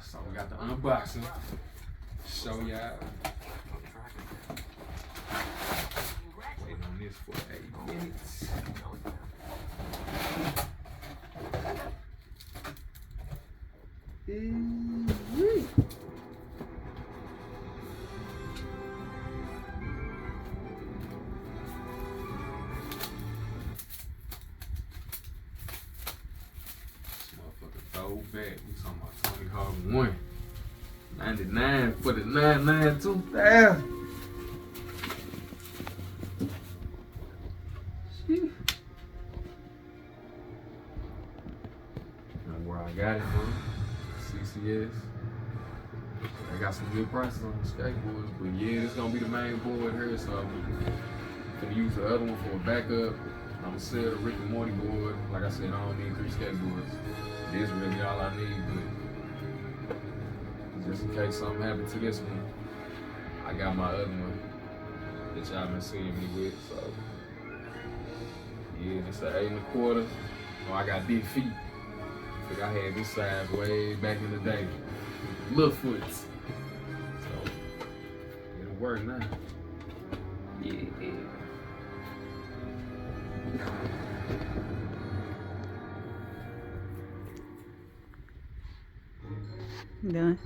So we got the unboxing. Show y'all. Waiting on this for 8 minutes. Back. We talking about Tony Hawk 1. 99 for the 99 2000. And where I got it from, CCS. I got some good prices on the skateboards, but yeah, this gonna be the main board here, so I'm gonna use the other one for a backup. I'm gonna sell the Rick and Morty board. Like I said, I don't need 3 skateboards. This is really all I need, but just in case something happened to this one, I got my other one that y'all been seeing me with, so yeah, this an 8 1/4. Oh, I got big feet. I had this size way back in the day. Little foots. So it'll work now. Yeah. Done.